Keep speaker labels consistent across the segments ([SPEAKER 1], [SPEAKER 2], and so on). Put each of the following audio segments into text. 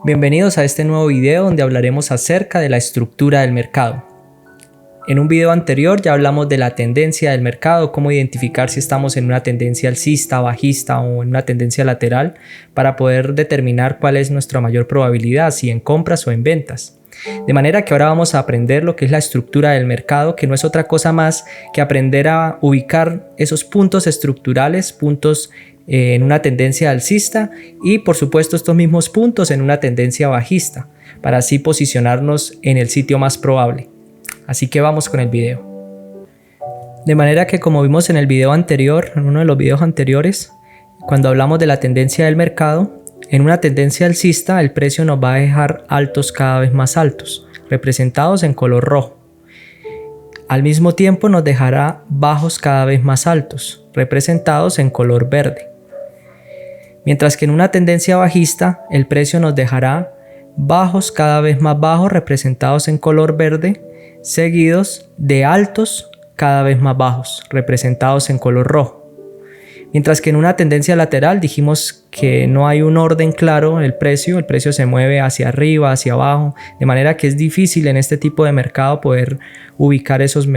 [SPEAKER 1] Bienvenidos a este nuevo video donde hablaremos acerca de la estructura del mercado. En un video anterior ya hablamos de la tendencia del mercado, cómo identificar si estamos en una tendencia alcista, bajista o en una tendencia lateral para poder determinar cuál es nuestra mayor probabilidad, si en compras o en ventas. De manera que ahora vamos a aprender lo que es la estructura del mercado, que no es otra cosa más que aprender a ubicar esos puntos estructurales, puntos en una tendencia alcista y por supuesto estos mismos puntos en una tendencia bajista, para así posicionarnos en el sitio más probable. Así que vamos con el video. De manera que, como vimos en el video anterior, en uno de los videos anteriores, cuando hablamos de la tendencia del mercado, en una tendencia alcista el precio nos va a dejar altos cada vez más altos, representados en color rojo. Al mismo tiempo nos dejará bajos cada vez más altos, representados en color verde. Mientras que en una tendencia bajista el precio nos dejará bajos cada vez más bajos, representados en color verde, seguidos de altos cada vez más bajos, representados en color rojo. Mientras que en una tendencia lateral dijimos que no hay un orden claro en el precio se mueve hacia arriba, hacia abajo, de manera que es difícil en este tipo de mercado poder ubicar esos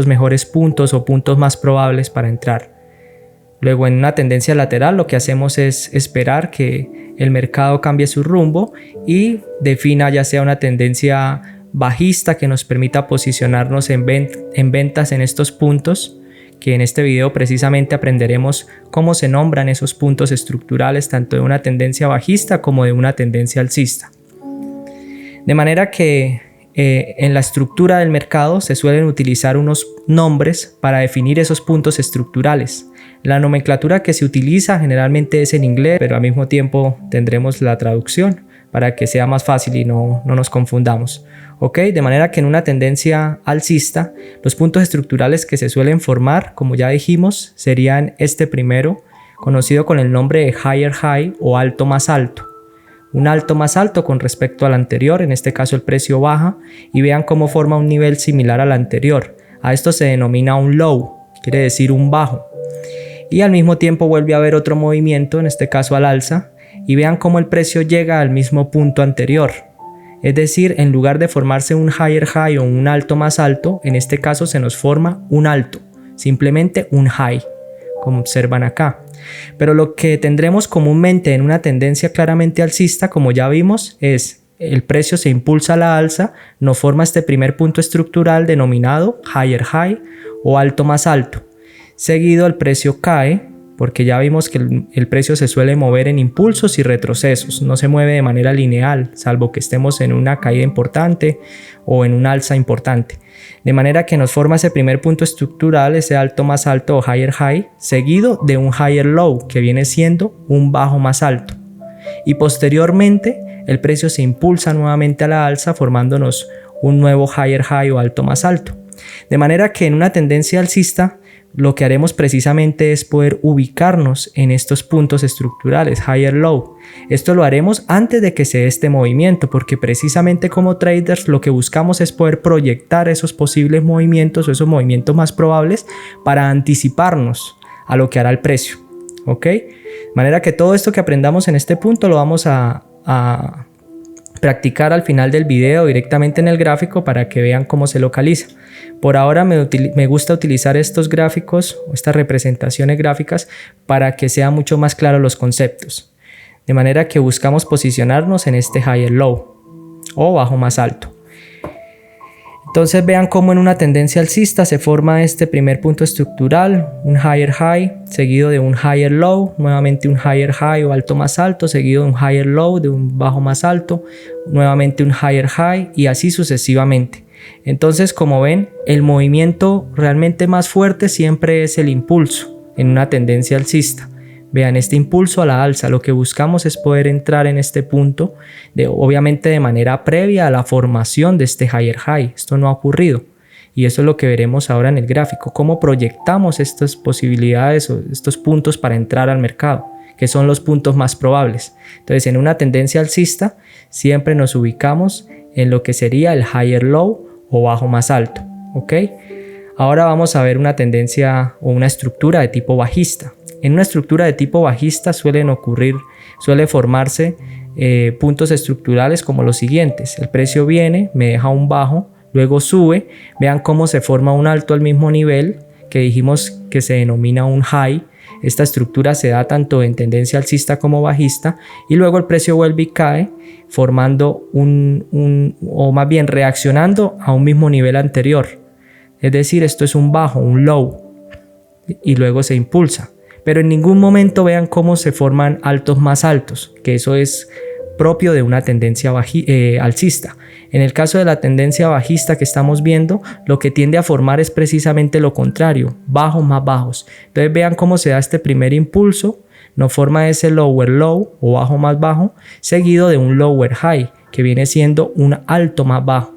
[SPEAKER 1] mejores puntos o puntos más probables para entrar. Luego, en una tendencia lateral lo que hacemos es esperar que el mercado cambie su rumbo y defina ya sea una tendencia bajista que nos permita posicionarnos en ventas en estos puntos, que en este video precisamente aprenderemos cómo se nombran esos puntos estructurales tanto de una tendencia bajista como de una tendencia alcista. De manera que en la estructura del mercado se suelen utilizar unos nombres para definir esos puntos estructurales. La nomenclatura que se utiliza generalmente es en inglés, pero al mismo tiempo tendremos la traducción para que sea más fácil y no nos confundamos. De manera que en una tendencia alcista, los puntos estructurales que se suelen formar, como ya dijimos, serían este primero, conocido con el nombre de higher high o alto más alto. Un alto más alto con respecto al anterior, en este caso el precio baja, y vean cómo forma un nivel similar al anterior. A esto se denomina un low, quiere decir un bajo. Y al mismo tiempo vuelve a haber otro movimiento, en este caso al alza, y vean cómo el precio llega al mismo punto anterior. Es decir, en lugar de formarse un higher high o un alto más alto, en este caso se nos forma un alto, simplemente un high, como observan acá. Pero lo que tendremos comúnmente en una tendencia claramente alcista, como ya vimos, es el precio se impulsa a la alza, nos forma este primer punto estructural denominado higher high o alto más alto. Seguido el precio cae, porque ya vimos que el precio se suele mover en impulsos y retrocesos, no se mueve de manera lineal, salvo que estemos en una caída importante o en un alza importante. De manera que nos forma ese primer punto estructural, ese alto más alto o higher high, seguido de un higher low, que viene siendo un bajo más alto. Y posteriormente el precio se impulsa nuevamente a la alza, formándonos un nuevo higher high o alto más alto. De manera que en una tendencia alcista, lo que haremos precisamente es poder ubicarnos en estos puntos estructurales, higher low. Esto lo haremos antes de que se dé este movimiento, porque precisamente como traders lo que buscamos es poder proyectar esos posibles movimientos o esos movimientos más probables para anticiparnos a lo que hará el precio. De manera que todo esto que aprendamos en este punto lo vamos a practicar al final del video directamente en el gráfico para que vean cómo se localiza. Por ahora me gusta utilizar estos gráficos, estas representaciones gráficas, para que sean mucho más claros los conceptos. De manera que buscamos posicionarnos en este higher low o bajo más alto. Entonces vean cómo en una tendencia alcista se forma este primer punto estructural, un higher high, seguido de un higher low, nuevamente un higher high o alto más alto, seguido de un higher low, de un bajo más alto, nuevamente un higher high y así sucesivamente. Entonces, como ven, el movimiento realmente más fuerte siempre es el impulso en una tendencia alcista. Vean, este impulso a la alza, lo que buscamos es poder entrar en este punto, obviamente de manera previa a la formación de este higher high. Esto no ha ocurrido y eso es lo que veremos ahora en el gráfico, cómo proyectamos estas posibilidades o estos puntos para entrar al mercado, que son los puntos más probables. Entonces, en una tendencia alcista siempre nos ubicamos en lo que sería el higher low o bajo más alto. Ahora vamos a ver una tendencia o una estructura de tipo bajista. En una estructura de tipo bajista suele formarse puntos estructurales como los siguientes. El precio viene, me deja un bajo, luego sube. Vean cómo se forma un alto al mismo nivel que dijimos que se denomina un high. Esta estructura se da tanto en tendencia alcista como bajista y luego el precio vuelve y cae formando o más bien reaccionando a un mismo nivel anterior. Es decir, esto es un bajo, un low, y luego se impulsa. Pero en ningún momento vean cómo se forman altos más altos, que eso es propio de una tendencia alcista. En el caso de la tendencia bajista que estamos viendo, lo que tiende a formar es precisamente lo contrario, bajos más bajos. Entonces vean cómo se da este primer impulso, nos forma ese lower low o bajo más bajo, seguido de un lower high, que viene siendo un alto más bajo.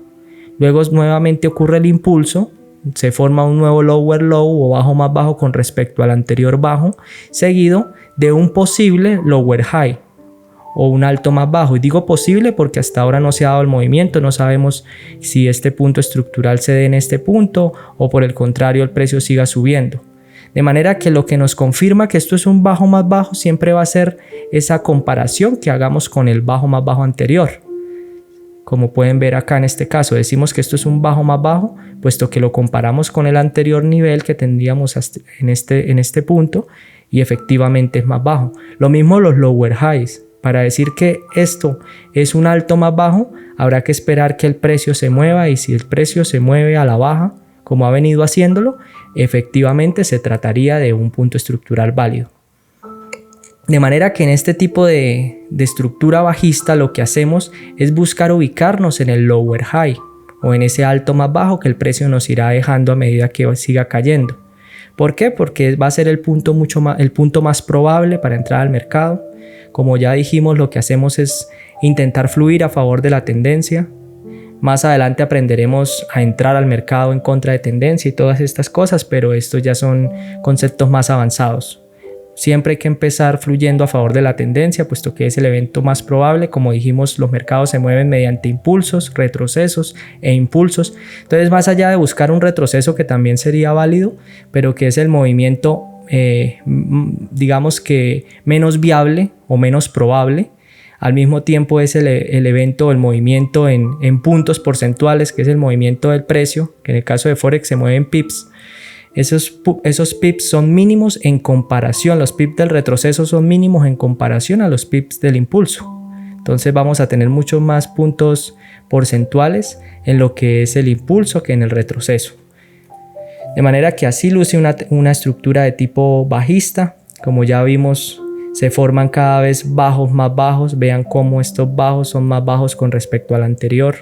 [SPEAKER 1] Luego nuevamente ocurre el impulso, se forma un nuevo lower low o bajo más bajo con respecto al anterior bajo, seguido de un posible lower high o un alto más bajo. Y digo posible porque hasta ahora no se ha dado el movimiento, no sabemos si este punto estructural se dé en este punto o por el contrario el precio siga subiendo. De manera que lo que nos confirma que esto es un bajo más bajo siempre va a ser esa comparación que hagamos con el bajo más bajo anterior. Como pueden ver acá en este caso, decimos que esto es un bajo más bajo, puesto que lo comparamos con el anterior nivel que tendríamos en este punto y efectivamente es más bajo. Lo mismo los lower highs. Para decir que esto es un alto más bajo, habrá que esperar que el precio se mueva y si el precio se mueve a la baja, como ha venido haciéndolo, efectivamente se trataría de un punto estructural válido. De manera que en este tipo de estructura bajista lo que hacemos es buscar ubicarnos en el lower high o en ese alto más bajo que el precio nos irá dejando a medida que siga cayendo. ¿Por qué? Porque va a ser el punto más probable para entrar al mercado. Como ya dijimos, lo que hacemos es intentar fluir a favor de la tendencia. Más adelante aprenderemos a entrar al mercado en contra de tendencia y todas estas cosas, pero estos ya son conceptos más avanzados. Siempre hay que empezar fluyendo a favor de la tendencia, puesto que es el evento más probable. Como dijimos, los mercados se mueven mediante impulsos, retrocesos e impulsos. Entonces, más allá de buscar un retroceso que también sería válido, pero que es el movimiento, digamos que menos viable o menos probable, al mismo tiempo es el evento, el movimiento en puntos porcentuales, que es el movimiento del precio, que en el caso de Forex se mueve en pips. Esos pips son mínimos en comparación, los pips del retroceso son mínimos en comparación a los pips del impulso. Entonces vamos a tener muchos más puntos porcentuales en lo que es el impulso que en el retroceso. De manera que así luce una estructura de tipo bajista. Como ya vimos, se forman cada vez bajos más bajos. Vean cómo estos bajos son más bajos con respecto al anterior.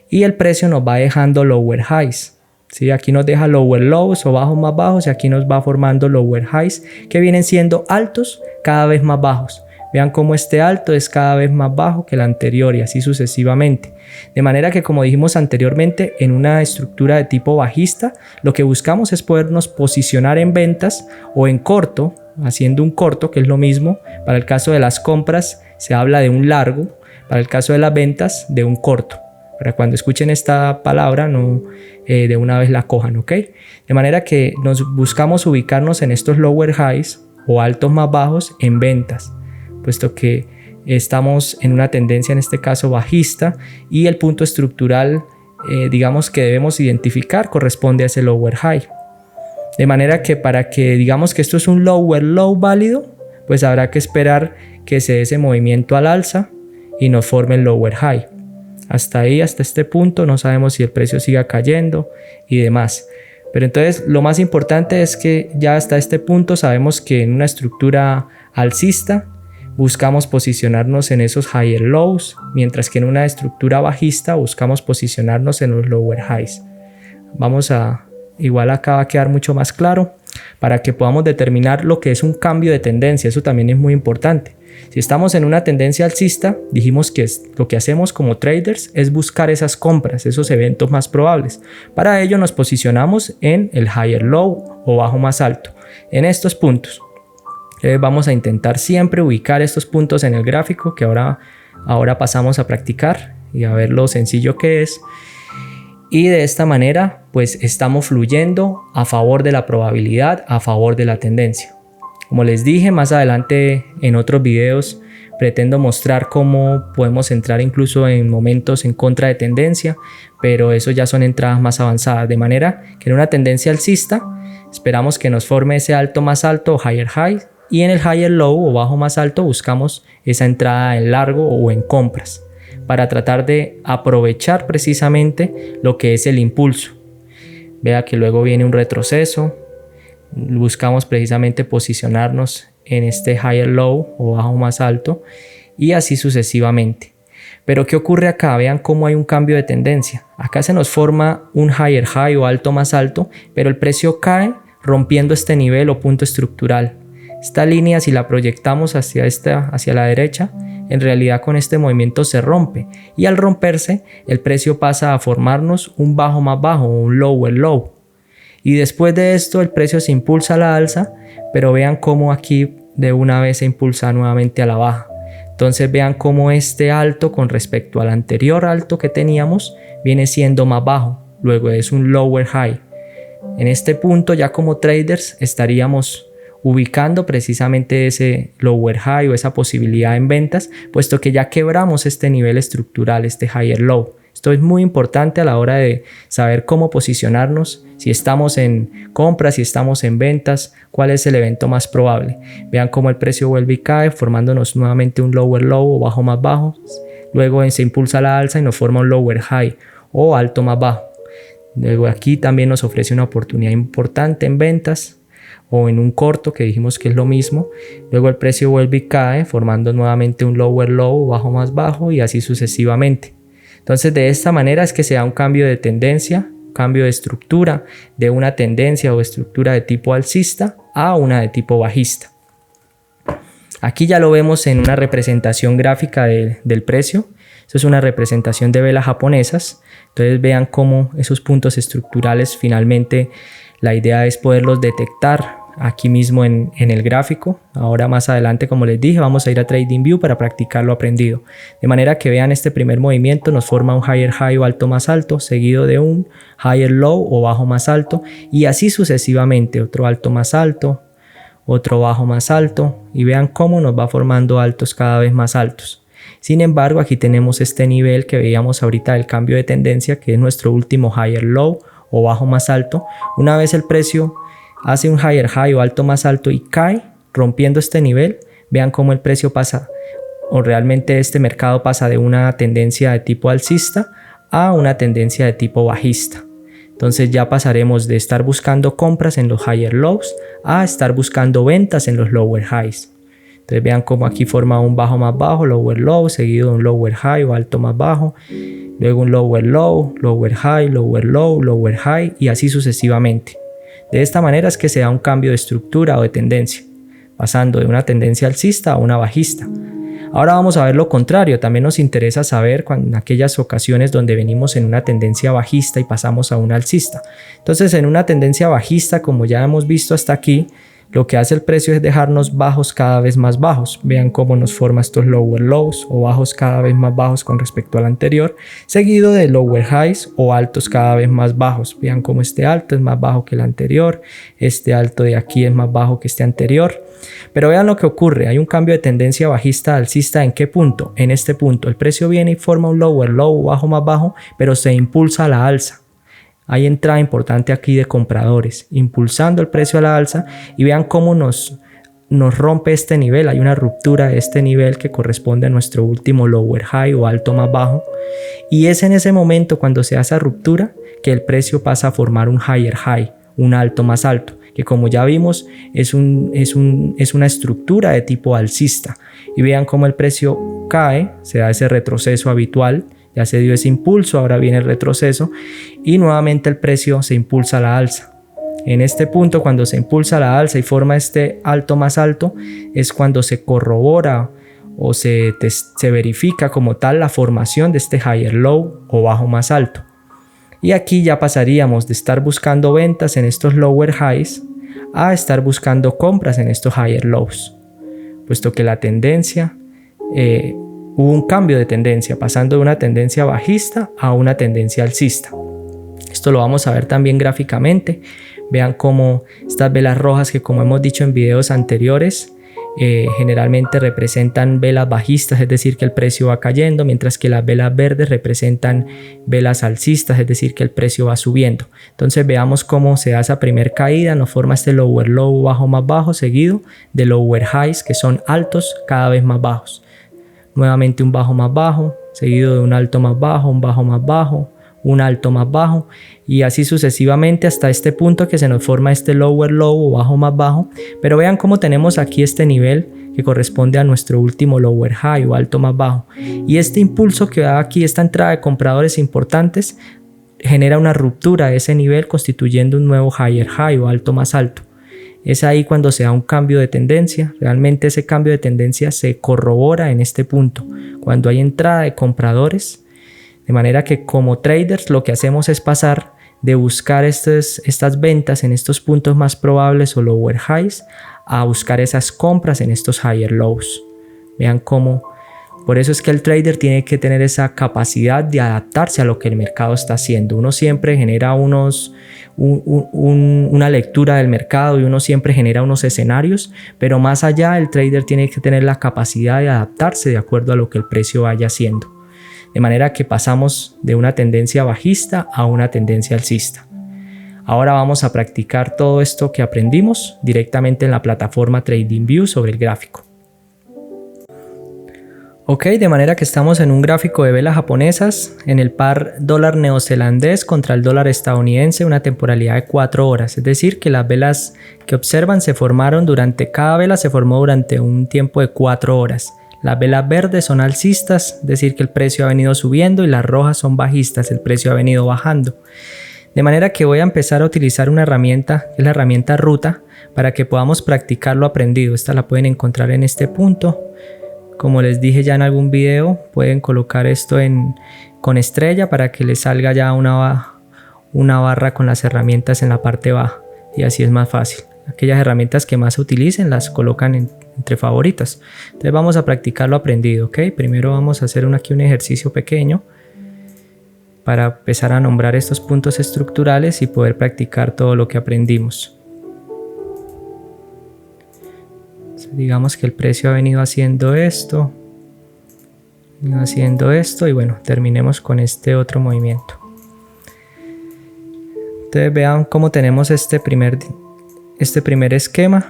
[SPEAKER 1] Y el precio nos va dejando lower highs. ¿Sí? Aquí nos deja lower lows o bajos más bajos y aquí nos va formando lower highs que vienen siendo altos cada vez más bajos. Vean cómo este alto es cada vez más bajo que el anterior y así sucesivamente. De manera que, como dijimos anteriormente, en una estructura de tipo bajista, lo que buscamos es podernos posicionar en ventas o en corto, haciendo un corto, que es lo mismo. Para el caso de las compras se habla de un largo, para el caso de las ventas de un corto. Para cuando escuchen esta palabra no de una vez la cojan, ¿ok? De manera que nos buscamos ubicarnos en estos lower highs o altos más bajos en ventas, puesto que estamos en una tendencia en este caso bajista y el punto estructural digamos que debemos identificar corresponde a ese lower high. De manera que para que digamos que esto es un lower low válido, pues habrá que esperar que se dé ese movimiento al alza y nos forme el lower high. Hasta ahí, hasta este punto, no sabemos si el precio siga cayendo y demás. Pero entonces lo más importante es que ya hasta este punto sabemos que en una estructura alcista buscamos posicionarnos en esos higher lows, mientras que en una estructura bajista buscamos posicionarnos en los lower highs. Igual acá va a quedar mucho más claro para que podamos determinar lo que es un cambio de tendencia. Eso también es muy importante. Si estamos en una tendencia alcista, dijimos que lo que hacemos como traders es buscar esas compras, esos eventos más probables. Para ello nos posicionamos en el higher low o bajo más alto, en estos puntos. Vamos a intentar siempre ubicar estos puntos en el gráfico que ahora pasamos a practicar y a ver lo sencillo que es. Y de esta manera pues estamos fluyendo a favor de la probabilidad, a favor de la tendencia. Como les dije, más adelante en otros videos Pretendo mostrar cómo podemos entrar incluso en momentos en contra de tendencia, pero eso ya son entradas más avanzadas, de manera que en una tendencia alcista esperamos que nos forme ese alto más alto o higher high, y en el higher low o bajo más alto buscamos esa entrada en largo o en compras para tratar de aprovechar precisamente lo que es el impulso. Vea que luego viene un retroceso, buscamos precisamente posicionarnos en este higher low o bajo más alto y así sucesivamente. Pero ¿qué ocurre acá? Vean cómo hay un cambio de tendencia. Acá se nos forma un higher high o alto más alto, pero el precio cae rompiendo este nivel o punto estructural. Esta línea, si la proyectamos hacia la derecha, en realidad con este movimiento se rompe, y al romperse el precio pasa a formarnos un bajo más bajo, un lower low, y después de esto el precio se impulsa a la alza, pero vean cómo aquí de una vez se impulsa nuevamente a la baja. Entonces vean cómo este alto con respecto al anterior alto que teníamos viene siendo más bajo, luego es un lower high. En este punto ya como traders estaríamos ubicando precisamente ese lower high o esa posibilidad en ventas, puesto que ya quebramos este nivel estructural, este higher low. Esto es muy importante a la hora de saber cómo posicionarnos, si estamos en compras, si estamos en ventas, cuál es el evento más probable. Vean cómo el precio vuelve y cae, formándonos nuevamente un lower low o bajo más bajo. Luego se impulsa a la alza y nos forma un lower high o alto más bajo. Luego aquí también nos ofrece una oportunidad importante en ventas o en un corto, que dijimos que es lo mismo. Luego el precio vuelve y cae, formando nuevamente un lower low o bajo más bajo y así sucesivamente. Entonces de esta manera es que se da un cambio de tendencia, cambio de estructura de una tendencia o estructura de tipo alcista a una de tipo bajista. Aquí ya lo vemos en una representación gráfica del precio. Esto es una representación de velas japonesas. Entonces vean cómo esos puntos estructurales finalmente la idea es poderlos detectar aquí mismo en el gráfico. Ahora más adelante, como les dije, vamos a ir a TradingView para practicar lo aprendido. De manera que vean este primer movimiento, nos forma un higher high o alto más alto, seguido de un higher low o bajo más alto, y así sucesivamente, otro alto más alto, otro bajo más alto, y vean cómo nos va formando altos cada vez más altos. Sin embargo, aquí tenemos este nivel que veíamos ahorita del cambio de tendencia, que es nuestro último higher low o bajo más alto. Una vez el precio hace un higher high o alto más alto y cae rompiendo este nivel, vean cómo el precio pasa, o realmente este mercado pasa de una tendencia de tipo alcista a una tendencia de tipo bajista. Entonces ya pasaremos de estar buscando compras en los higher lows a estar buscando ventas en los lower highs. Entonces vean cómo aquí forma un bajo más bajo, lower low, seguido de un lower high o alto más bajo, luego un lower low, lower high, lower low, lower high y así sucesivamente. De esta manera es que se da un cambio de estructura o de tendencia, pasando de una tendencia alcista a una bajista. Ahora vamos a ver lo contrario. También nos interesa saber en aquellas ocasiones donde venimos en una tendencia bajista y pasamos a una alcista. Entonces en una tendencia bajista, como ya hemos visto hasta aquí, lo que hace el precio es dejarnos bajos cada vez más bajos. Vean cómo nos forma estos lower lows o bajos cada vez más bajos con respecto al anterior, seguido de lower highs o altos cada vez más bajos. Vean cómo este alto es más bajo que el anterior, este alto de aquí es más bajo que este anterior. Pero vean lo que ocurre, hay un cambio de tendencia bajista a alcista. ¿En qué punto? En este punto el precio viene y forma un lower low o bajo más bajo, pero se impulsa a la alza. Hay entrada importante aquí de compradores, impulsando el precio a la alza, y vean cómo nos rompe este nivel. Hay una ruptura de este nivel que corresponde a nuestro último lower high o alto más bajo, y es en ese momento, cuando se hace esa ruptura, que el precio pasa a formar un higher high, un alto más alto, que como ya vimos es una estructura de tipo alcista. Y vean cómo el precio cae, se da ese retroceso habitual. Ya se dio ese impulso, ahora viene el retroceso y nuevamente el precio se impulsa a la alza. En este punto, cuando se impulsa a la alza y forma este alto más alto, es cuando se corrobora o se verifica como tal la formación de este higher low o bajo más alto. Y aquí ya pasaríamos de estar buscando ventas en estos lower highs a estar buscando compras en estos higher lows, puesto que la tendencia hubo un cambio de tendencia, pasando de una tendencia bajista a una tendencia alcista. Esto lo vamos a ver también gráficamente. Vean cómo estas velas rojas, que como hemos dicho en videos anteriores, generalmente representan velas bajistas, es decir que el precio va cayendo, mientras que las velas verdes representan velas alcistas, es decir que el precio va subiendo. Entonces veamos cómo se da esa primer caída, nos forma este lower low, bajo más bajo, seguido de lower highs, que son altos cada vez más bajos. Nuevamente un bajo más bajo, seguido de un alto más bajo, un bajo más bajo, un alto más bajo, y así sucesivamente hasta este punto que se nos forma este lower low o bajo más bajo. Pero vean cómo tenemos aquí este nivel que corresponde a nuestro último lower high o alto más bajo, y este impulso que da aquí, esta entrada de compradores importantes, genera una ruptura de ese nivel constituyendo un nuevo higher high o alto más alto. Es ahí cuando se da un cambio de tendencia. Realmente ese cambio de tendencia se corrobora en este punto, cuando hay entrada de compradores. De manera que como traders lo que hacemos es pasar de buscar estas ventas en estos puntos más probables o lower highs a buscar esas compras en estos higher lows. Vean cómo, por eso es que el trader tiene que tener esa capacidad de adaptarse a lo que el mercado está haciendo. Uno siempre genera una lectura del mercado y uno siempre genera unos escenarios, pero más allá el trader tiene que tener la capacidad de adaptarse de acuerdo a lo que el precio vaya haciendo. De manera que pasamos de una tendencia bajista a una tendencia alcista. Ahora vamos a practicar todo esto que aprendimos directamente en la plataforma TradingView sobre el gráfico. Ok, de manera que estamos en un gráfico de velas japonesas en el par dólar neozelandés contra el dólar estadounidense, una temporalidad de 4 horas. Es decir, que las velas que observan se formaron cada vela se formó durante un tiempo de 4 horas. Las velas verdes son alcistas, es decir que el precio ha venido subiendo, y las rojas son bajistas, el precio ha venido bajando. De manera que voy a empezar a utilizar una herramienta, que es la herramienta ruta, para que podamos practicar lo aprendido. Esta la pueden encontrar en este punto. Como les dije ya en algún video, pueden colocar esto con estrella para que les salga ya una barra con las herramientas en la parte baja, y así es más fácil. Aquellas herramientas que más se utilicen las colocan entre favoritas. Entonces vamos a practicar lo aprendido, ¿ok? Primero vamos a hacer aquí un ejercicio pequeño para empezar a nombrar estos puntos estructurales y poder practicar todo lo que aprendimos. Entonces, digamos que el precio ha venido haciendo esto, y bueno, terminemos con este otro movimiento. Entonces vean cómo tenemos este primer esquema,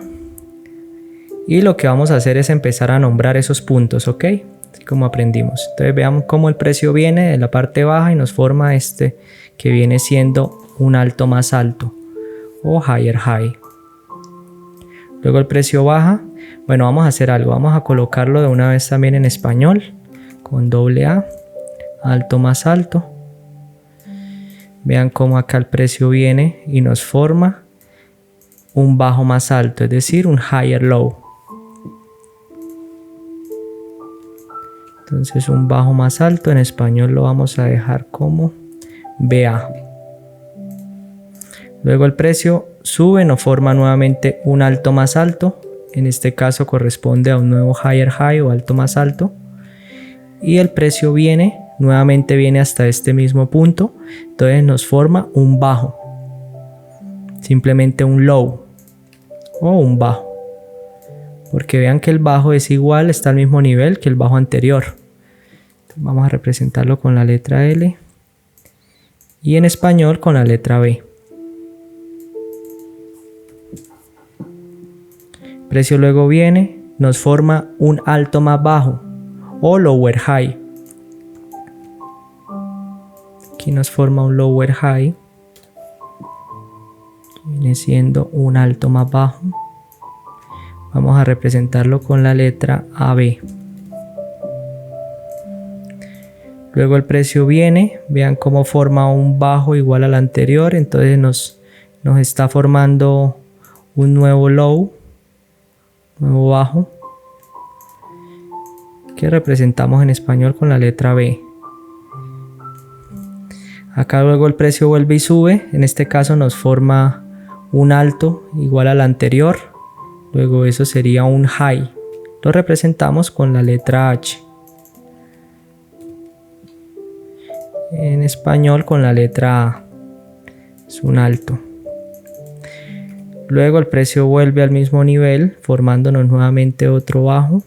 [SPEAKER 1] y lo que vamos a hacer es empezar a nombrar esos puntos, ¿ok? Así como aprendimos. Entonces veamos cómo el precio viene de la parte baja y nos forma este que viene siendo un alto más alto o higher high. Luego el precio baja. Bueno, vamos a hacer algo, vamos a colocarlo de una vez también en español con doble A, alto más alto. Vean cómo acá el precio viene y nos forma un bajo más alto, es decir, un higher low. Entonces un bajo más alto en español lo vamos a dejar como BA. Luego el precio sube, nos forma nuevamente un alto más alto. En este caso corresponde a un nuevo higher high o alto más alto. Y el precio nuevamente viene hasta este mismo punto. Entonces nos forma un bajo. Simplemente un low o un bajo. Porque vean que el bajo es igual, está al mismo nivel que el bajo anterior. Entonces vamos a representarlo con la letra L. Y en español con la letra B. El precio luego nos forma un alto más bajo o lower high. Aquí nos forma un lower high. Viene siendo un alto más bajo. Vamos a representarlo con la letra AB. Luego el precio vean cómo forma un bajo igual al anterior, entonces nos está formando un nuevo low, nuevo bajo, que representamos en español con la letra B. Acá luego el precio vuelve y sube, en este caso nos forma un alto igual al anterior, luego eso sería un high, lo representamos con la letra H. En español con la letra A, es un alto. Luego el precio vuelve al mismo nivel, formándonos nuevamente otro bajo,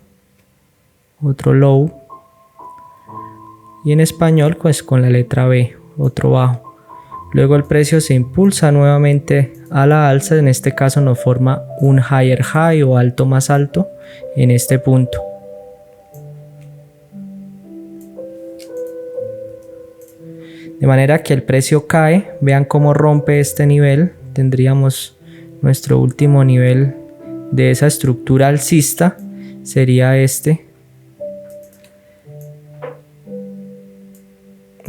[SPEAKER 1] otro low. Y en español, pues con la letra B, otro bajo. Luego el precio se impulsa nuevamente a la alza, en este caso nos forma un higher high o alto más alto en este punto. De manera que el precio cae, vean cómo rompe este nivel, tendríamos nuestro último nivel de esa estructura alcista, sería este.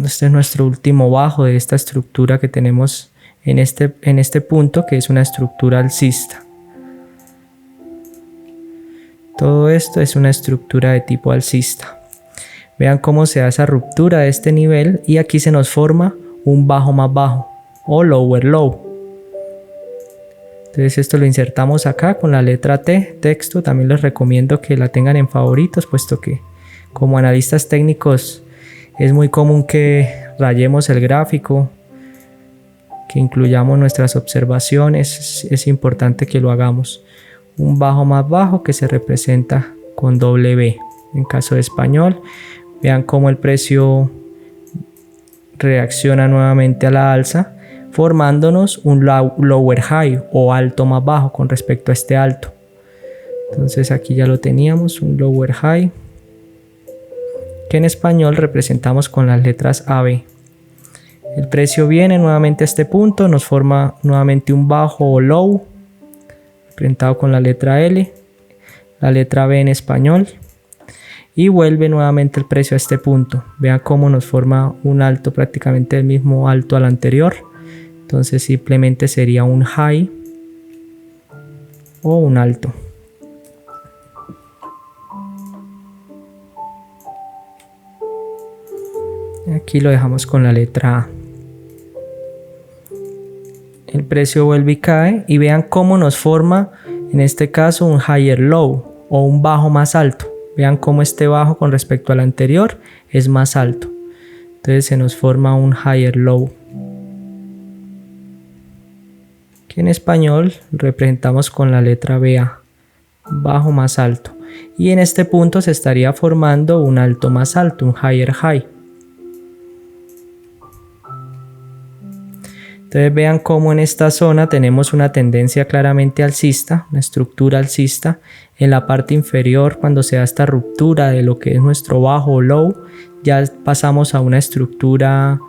[SPEAKER 1] Este es nuestro último bajo de esta estructura que tenemos en este punto, que es una estructura alcista. Todo esto es una estructura de tipo alcista. Vean cómo se da esa ruptura de este nivel y aquí se nos forma un bajo más bajo o lower low. Entonces esto lo insertamos acá con la letra T, texto. También les recomiendo que la tengan en favoritos, puesto que como analistas técnicos es muy común que rayemos el gráfico, que incluyamos nuestras observaciones. Es importante que lo hagamos. Un bajo más bajo que se representa con doble B. En caso de español, vean cómo el precio reacciona nuevamente a la alza, formándonos un lower high o alto más bajo con respecto a este alto. Entonces aquí ya lo teníamos, un lower high, que en español representamos con las letras AB. El precio viene nuevamente a este punto, nos forma nuevamente un bajo o low, representado con la letra L, la letra B en español, y vuelve nuevamente el precio a este punto. Vean cómo nos forma un alto, prácticamente el mismo alto al anterior. Entonces simplemente sería un high o un alto. Aquí lo dejamos con la letra A. El precio vuelve y cae y vean cómo nos forma en este caso un higher low o un bajo más alto. Vean cómo este bajo con respecto al anterior es más alto. Entonces se nos forma un higher low, que en español representamos con la letra BA, bajo más alto. Y en este punto se estaría formando un alto más alto, un higher high. Entonces vean cómo en esta zona tenemos una tendencia claramente alcista, una estructura alcista. En la parte inferior, cuando se da esta ruptura de lo que es nuestro bajo o low, ya pasamos a una estructura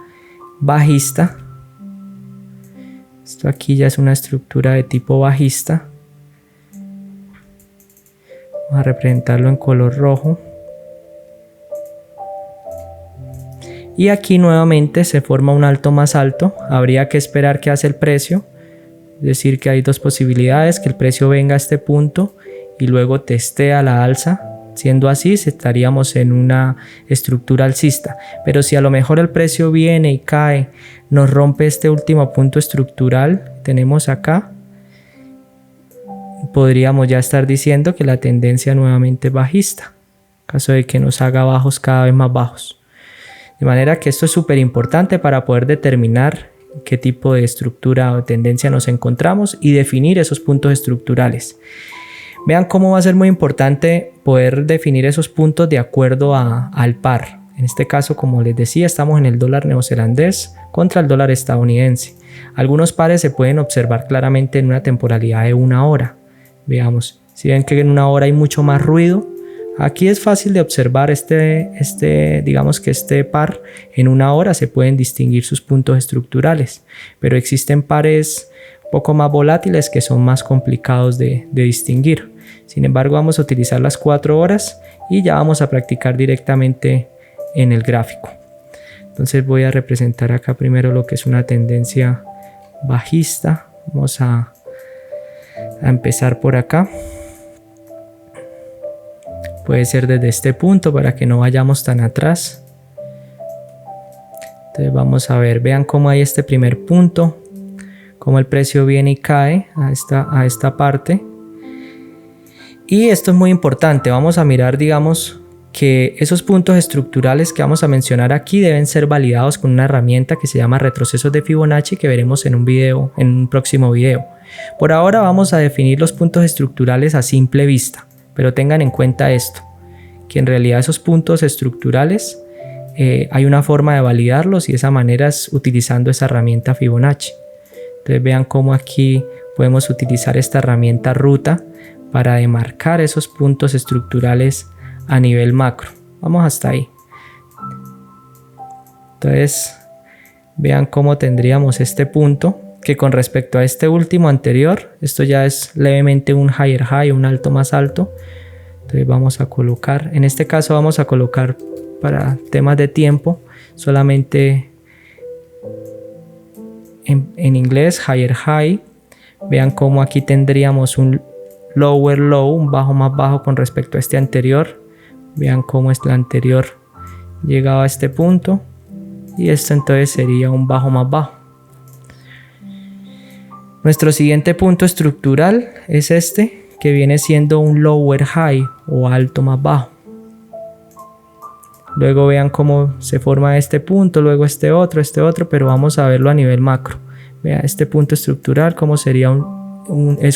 [SPEAKER 1] bajista. Esto aquí ya es una estructura de tipo bajista. Vamos a representarlo en color rojo. Y aquí nuevamente se forma un alto más alto. Habría que esperar qué hace el precio. Es decir, que hay dos posibilidades: que el precio venga a este punto y luego testea la alza. Siendo así, estaríamos en una estructura alcista. Pero si a lo mejor el precio viene y cae, nos rompe este último punto estructural que tenemos acá, podríamos ya estar diciendo que la tendencia nuevamente es bajista, en caso de que nos haga bajos cada vez más bajos. De manera que esto es súper importante para poder determinar qué tipo de estructura o tendencia nos encontramos y definir esos puntos estructurales. Vean cómo va a ser muy importante poder definir esos puntos de acuerdo al par. En este caso, como les decía, estamos en el dólar neozelandés contra el dólar estadounidense. Algunos pares se pueden observar claramente en una temporalidad de una hora. Veamos, si ven que en una hora hay mucho más ruido, aquí es fácil de observar digamos que este par en una hora se pueden distinguir sus puntos estructurales, pero existen pares un poco más volátiles que son más complicados de distinguir. Sin embargo, vamos a utilizar las 4 horas y ya vamos a practicar directamente en el gráfico. Entonces voy a representar acá primero lo que es una tendencia bajista. Vamos a empezar por acá. Puede ser desde este punto para que no vayamos tan atrás. Entonces vamos a ver, vean cómo hay este primer punto, cómo el precio viene y cae a esta parte. Y esto es muy importante, vamos a mirar, digamos, que esos puntos estructurales que vamos a mencionar aquí deben ser validados con una herramienta que se llama retrocesos de Fibonacci, que veremos en un próximo video. Por ahora vamos a definir los puntos estructurales a simple vista, pero tengan en cuenta esto, que en realidad esos puntos estructurales hay una forma de validarlos y esa manera es utilizando esa herramienta Fibonacci. Entonces vean cómo aquí podemos utilizar esta herramienta ruta para demarcar esos puntos estructurales a nivel macro. Vamos hasta ahí. Entonces vean cómo tendríamos este punto, que con respecto a este último anterior, esto ya es levemente un higher high, un alto más alto. Entonces vamos a colocar, en este caso vamos a colocar para temas de tiempo solamente en inglés higher high. Vean cómo aquí tendríamos un lower low, un bajo más bajo con respecto a este anterior. Vean cómo el anterior llegaba a este punto y esto entonces sería un bajo más bajo. Nuestro siguiente punto estructural es este, que viene siendo un lower high o alto más bajo. Luego vean cómo se forma este punto, luego este otro, pero vamos a verlo a nivel macro. Vean este punto estructural, cómo sería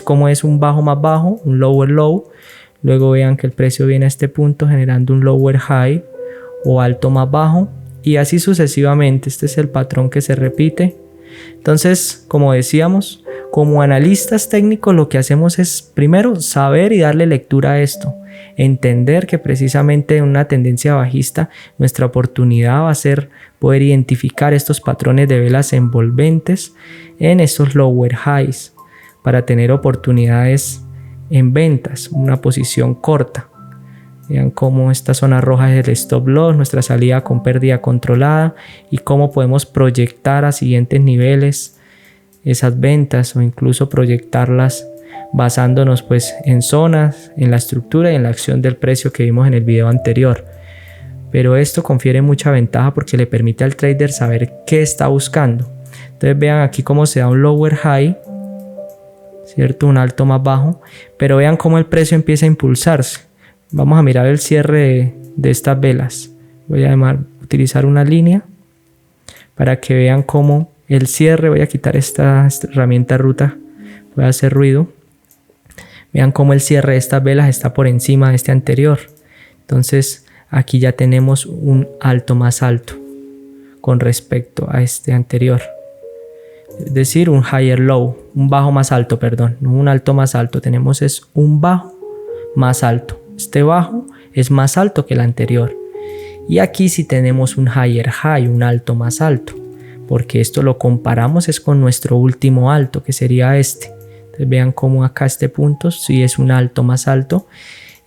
[SPEAKER 1] como es un bajo más bajo, un lower low. Luego vean que el precio viene a este punto generando un lower high o alto más bajo y así sucesivamente. Este es el patrón que se repite. Entonces, como decíamos, como analistas técnicos lo que hacemos es primero saber y darle lectura a esto. Entender que precisamente en una tendencia bajista nuestra oportunidad va a ser poder identificar estos patrones de velas envolventes en estos lower highs para tener oportunidades en ventas, una posición corta. Vean cómo esta zona roja es el stop loss, nuestra salida con pérdida controlada y cómo podemos proyectar a siguientes niveles esas ventas o incluso proyectarlas basándonos pues en zonas, en la estructura y en la acción del precio que vimos en el video anterior. Pero esto confiere mucha ventaja porque le permite al trader saber qué está buscando. Entonces vean aquí cómo se da un lower high, ¿cierto? Un alto más bajo, pero vean cómo el precio empieza a impulsarse. Vamos a mirar el cierre de estas velas. Voy a utilizar una línea para que vean cómo el cierre, voy a quitar esta herramienta ruta, voy a hacer ruido. Vean cómo el cierre de estas velas está por encima de este anterior. Entonces aquí ya tenemos un alto más alto con respecto a este anterior. Es decir, un higher low, un bajo más alto, perdón, no un alto más alto. Tenemos es un bajo más alto. Este bajo es más alto que el anterior. Y aquí sí tenemos un higher high, un alto más alto. Porque esto lo comparamos es con nuestro último alto, que sería este. Entonces vean cómo acá este punto sí es un alto más alto.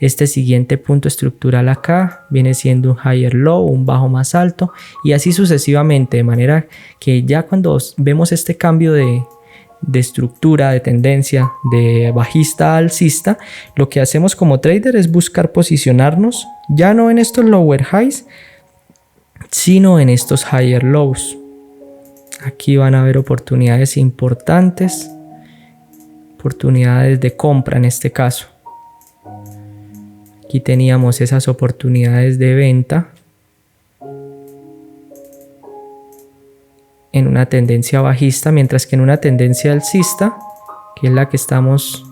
[SPEAKER 1] Este siguiente punto estructural acá viene siendo un higher low, un bajo más alto y así sucesivamente, de manera que ya cuando vemos este cambio de estructura, de tendencia, de bajista a alcista, lo que hacemos como trader es buscar posicionarnos ya no en estos lower highs, sino en estos higher lows. Aquí van a haber oportunidades importantes, oportunidades de compra en este caso. Aquí teníamos esas oportunidades de venta en una tendencia bajista, mientras que en una tendencia alcista, que es la que estamos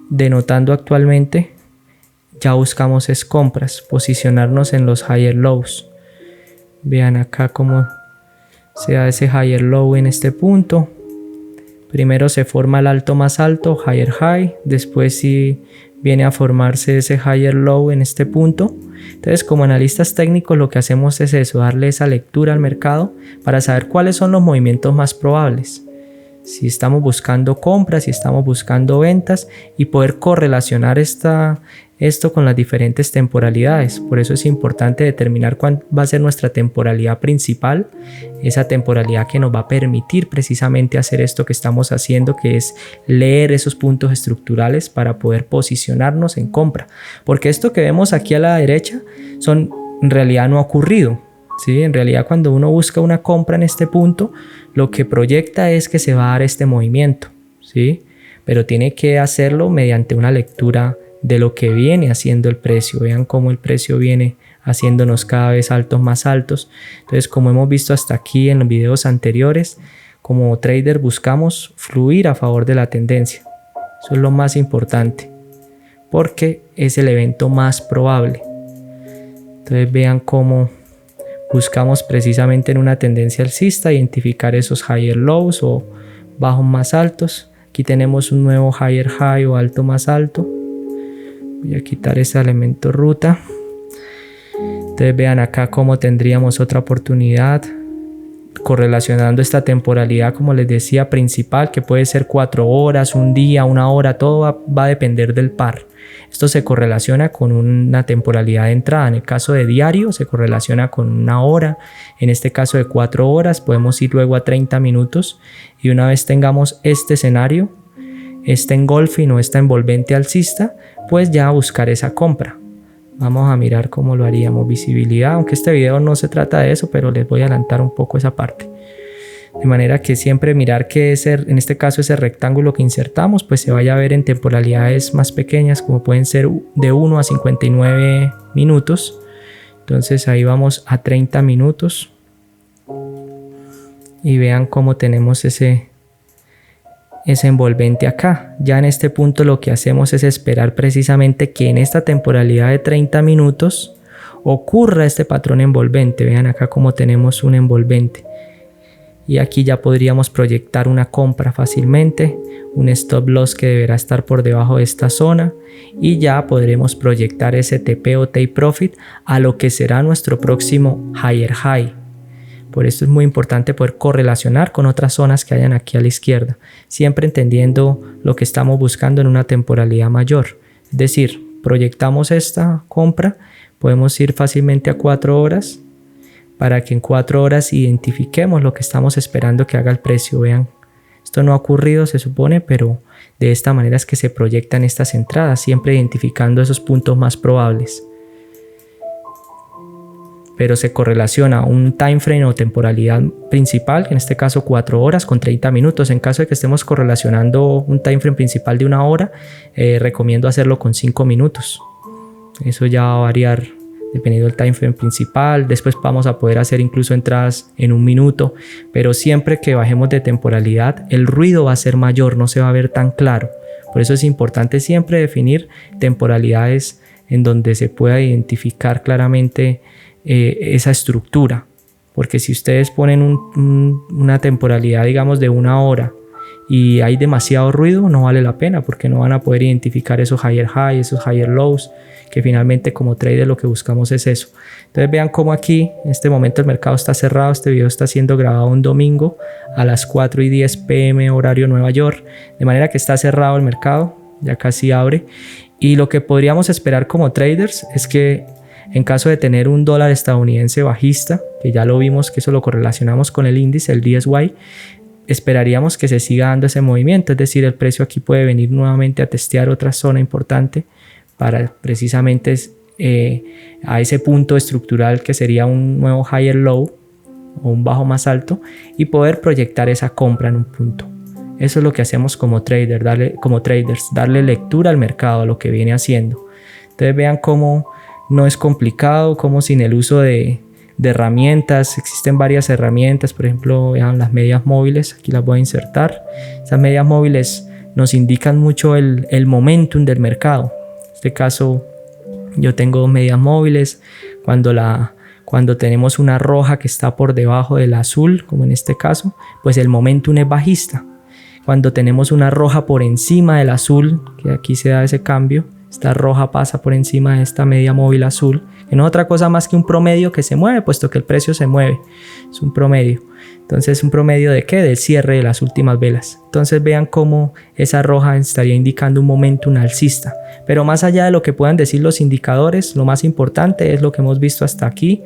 [SPEAKER 1] denotando actualmente, ya buscamos es compras, posicionarnos en los higher lows. Vean acá cómo se da ese higher low en este punto. Primero se forma el alto más alto, higher high, después sí viene a formarse ese higher low en este punto. Entonces, como analistas técnicos lo que hacemos es eso, darle esa lectura al mercado para saber cuáles son los movimientos más probables. Si estamos buscando compras, si estamos buscando ventas y poder correlacionar esto con las diferentes temporalidades. Por eso es importante determinar cuál va a ser nuestra temporalidad principal, esa temporalidad que nos va a permitir precisamente hacer esto que estamos haciendo, que es leer esos puntos estructurales para poder posicionarnos en compra. Porque esto que vemos aquí a la derecha en realidad no ha ocurrido. ¿Sí? En realidad cuando uno busca una compra en este punto, lo que proyecta es que se va a dar este movimiento, ¿sí? Pero tiene que hacerlo mediante una lectura de lo que viene haciendo el precio. Vean cómo el precio viene haciéndonos cada vez altos más altos. Entonces, como hemos visto hasta aquí en los videos anteriores, como trader buscamos fluir a favor de la tendencia. Eso es lo más importante, porque es el evento más probable. Entonces vean cómo buscamos precisamente en una tendencia alcista identificar esos higher lows o bajos más altos. Aquí tenemos un nuevo higher high o alto más alto. Voy a quitar ese elemento ruta. Entonces vean acá cómo tendríamos otra oportunidad correlacionando esta temporalidad, como les decía, principal, que puede ser 4 horas, un día, 1 hora, todo va a depender del par. Esto se correlaciona con una temporalidad de entrada. En el caso de diario se correlaciona con 1 hora. En este caso de 4 horas podemos ir luego a 30 minutos. Y una vez tengamos este escenario, este engulfing o esta envolvente alcista, pues ya buscar esa compra. Vamos a mirar cómo lo haríamos. Visibilidad, aunque este video no se trata de eso, pero les voy a adelantar un poco esa parte. De manera que siempre mirar que en este caso ese rectángulo que insertamos pues se vaya a ver en temporalidades más pequeñas, como pueden ser de 1 a 59 minutos. Entonces ahí vamos a 30 minutos y vean cómo tenemos ese envolvente acá. Ya en este punto lo que hacemos es esperar precisamente que en esta temporalidad de 30 minutos ocurra este patrón envolvente. Vean acá cómo tenemos un envolvente. Y aquí ya podríamos proyectar una compra fácilmente, un stop loss que deberá estar por debajo de esta zona y ya podremos proyectar ese TP o take profit a lo que será nuestro próximo higher high. Por esto es muy importante poder correlacionar con otras zonas que hayan aquí a la izquierda, siempre entendiendo lo que estamos buscando en una temporalidad mayor. Es decir, proyectamos esta compra, podemos ir fácilmente a 4 horas, para que en 4 horas identifiquemos lo que estamos esperando que haga el precio. Vean, esto no ha ocurrido se supone, pero de esta manera es que se proyectan estas entradas, siempre identificando esos puntos más probables. Pero se correlaciona un time frame o temporalidad principal, en este caso 4 horas con 30 minutos. En caso de que estemos correlacionando un time frame principal de 1 hora, recomiendo hacerlo con 5 minutos. Eso ya va a variar dependiendo del time frame principal. Después vamos a poder hacer incluso entradas en 1 minuto, pero siempre que bajemos de temporalidad el ruido va a ser mayor, no se va a ver tan claro. Por eso es importante siempre definir temporalidades en donde se pueda identificar claramente esa estructura, porque si ustedes ponen una temporalidad digamos de 1 hora y hay demasiado ruido, no vale la pena, porque no van a poder identificar esos higher high, esos higher lows, que finalmente como trader lo que buscamos es eso. Entonces vean cómo aquí en este momento el mercado está cerrado. Este video está siendo grabado un domingo a las 4:10 p.m. horario Nueva York, de manera que está cerrado el mercado, ya casi abre. Y lo que podríamos esperar como traders es que en caso de tener un dólar estadounidense bajista, que ya lo vimos que eso lo correlacionamos con el índice, el DXY, esperaríamos que se siga dando ese movimiento. Es decir, el precio aquí puede venir nuevamente a testear otra zona importante para precisamente a ese punto estructural que sería un nuevo higher low o un bajo más alto y poder proyectar esa compra en un punto. Eso es lo que hacemos como traders, darle lectura al mercado, a lo que viene haciendo. Entonces vean cómo no es complicado, cómo sin el uso de herramientas, existen varias herramientas. Por ejemplo, vean las medias móviles, aquí las voy a insertar. Esas medias móviles nos indican mucho el momentum del mercado. En este caso yo tengo 2 medias móviles. Cuando tenemos una roja que está por debajo del azul, como en este caso, pues el momentum es bajista. Cuando tenemos una roja por encima del azul, que aquí se da ese cambio, esta roja pasa por encima de esta media móvil azul, que no es otra cosa más que un promedio que se mueve, puesto que el precio se mueve, es un promedio. Entonces, ¿un promedio de qué? Del cierre de las últimas velas. Entonces vean cómo esa roja estaría indicando un momentum alcista. Pero más allá de lo que puedan decir los indicadores, lo más importante es lo que hemos visto hasta aquí.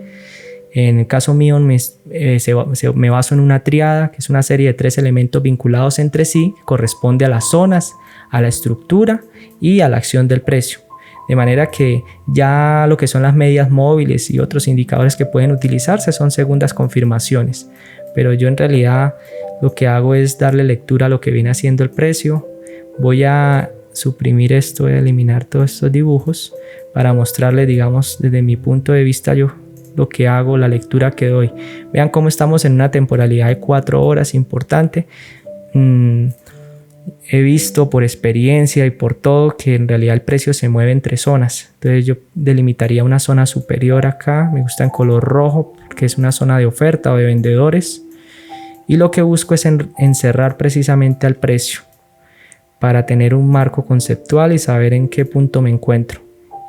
[SPEAKER 1] En el caso mío me baso en una triada, que es una serie de 3 elementos vinculados entre sí, corresponde a las zonas, a la estructura y a la acción del precio. De manera que ya lo que son las medias móviles y otros indicadores que pueden utilizarse son segundas confirmaciones. Pero yo en realidad lo que hago es darle lectura a lo que viene haciendo el precio. Voy a suprimir esto, voy a eliminar todos estos dibujos para mostrarles, digamos, desde mi punto de vista yo lo que hago, la lectura que doy. Vean cómo estamos en una temporalidad de 4 horas importante. He visto por experiencia y por todo que en realidad el precio se mueve entre zonas. Entonces yo delimitaría una zona superior acá, me gusta en color rojo porque es una zona de oferta o de vendedores, y lo que busco es encerrar precisamente al precio para tener un marco conceptual y saber en qué punto me encuentro.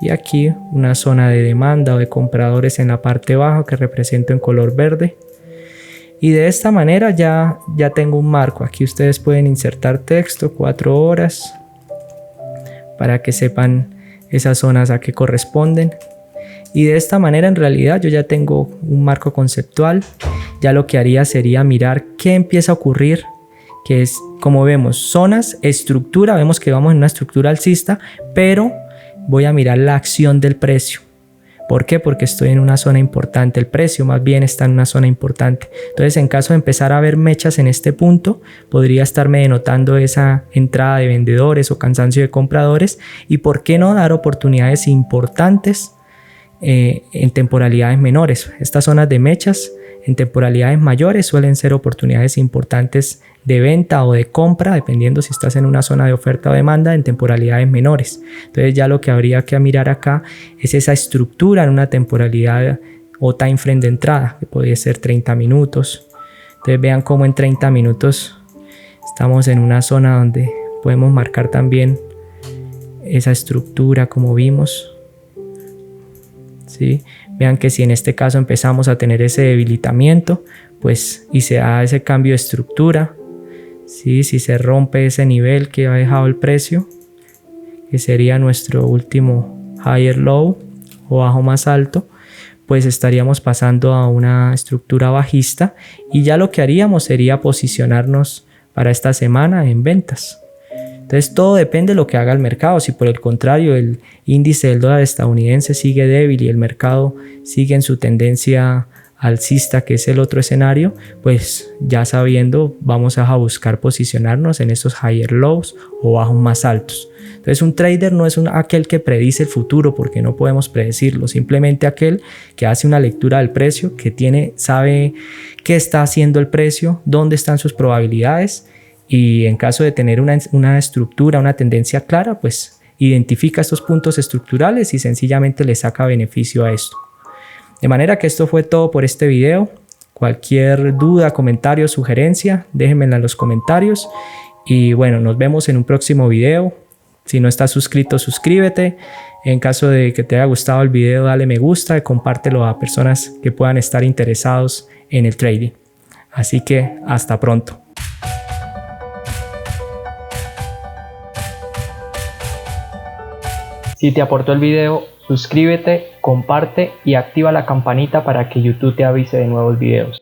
[SPEAKER 1] Y aquí una zona de demanda o de compradores en la parte baja que represento en color verde. Y de esta manera ya tengo un marco. Aquí ustedes pueden insertar texto, 4 horas, para que sepan esas zonas a qué corresponden. Y de esta manera en realidad yo ya tengo un marco conceptual. Ya lo que haría sería mirar qué empieza a ocurrir, que es, como vemos, zonas, estructura. Vemos que vamos en una estructura alcista, pero voy a mirar la acción del precio. ¿Por qué? Porque estoy en una zona importante, el precio más bien está en una zona importante. Entonces, en caso de empezar a ver mechas en este punto, podría estarme denotando esa entrada de vendedores o cansancio de compradores. Y por qué no dar oportunidades importantes en temporalidades menores. Estas zonas de mechas en temporalidades mayores suelen ser oportunidades importantes de venta o de compra, dependiendo si estás en una zona de oferta o demanda, en temporalidades menores. Entonces ya lo que habría que mirar acá es esa estructura en una temporalidad o time frame de entrada, que podría ser 30 minutos. Entonces vean cómo en 30 minutos estamos en una zona donde podemos marcar también esa estructura como vimos. ¿Sí? Vean que si en este caso empezamos a tener ese debilitamiento, pues, y se da ese cambio de estructura, ¿sí? Si se rompe ese nivel que ha dejado el precio, que sería nuestro último higher low o bajo más alto, pues estaríamos pasando a una estructura bajista, y ya lo que haríamos sería posicionarnos para esta semana en ventas. Entonces todo depende de lo que haga el mercado. Si por el contrario el índice del dólar estadounidense sigue débil y el mercado sigue en su tendencia alcista, que es el otro escenario, pues ya sabiendo, vamos a buscar posicionarnos en esos higher lows o bajos más altos. Entonces un trader no es aquel que predice el futuro, porque no podemos predecirlo, simplemente aquel que hace una lectura del precio, que sabe qué está haciendo el precio, dónde están sus probabilidades, y en caso de tener una estructura, una tendencia clara, pues identifica estos puntos estructurales y sencillamente le saca beneficio a esto. De manera que esto fue todo por este video. Cualquier duda, comentario, sugerencia, déjenmela en los comentarios. Y bueno, nos vemos en un próximo video. Si no estás suscrito, suscríbete. En caso de que te haya gustado el video, dale me gusta y compártelo a personas que puedan estar interesados en el trading. Así que hasta pronto. Si te aportó el video, suscríbete, comparte y activa la campanita para que YouTube te avise de nuevos videos.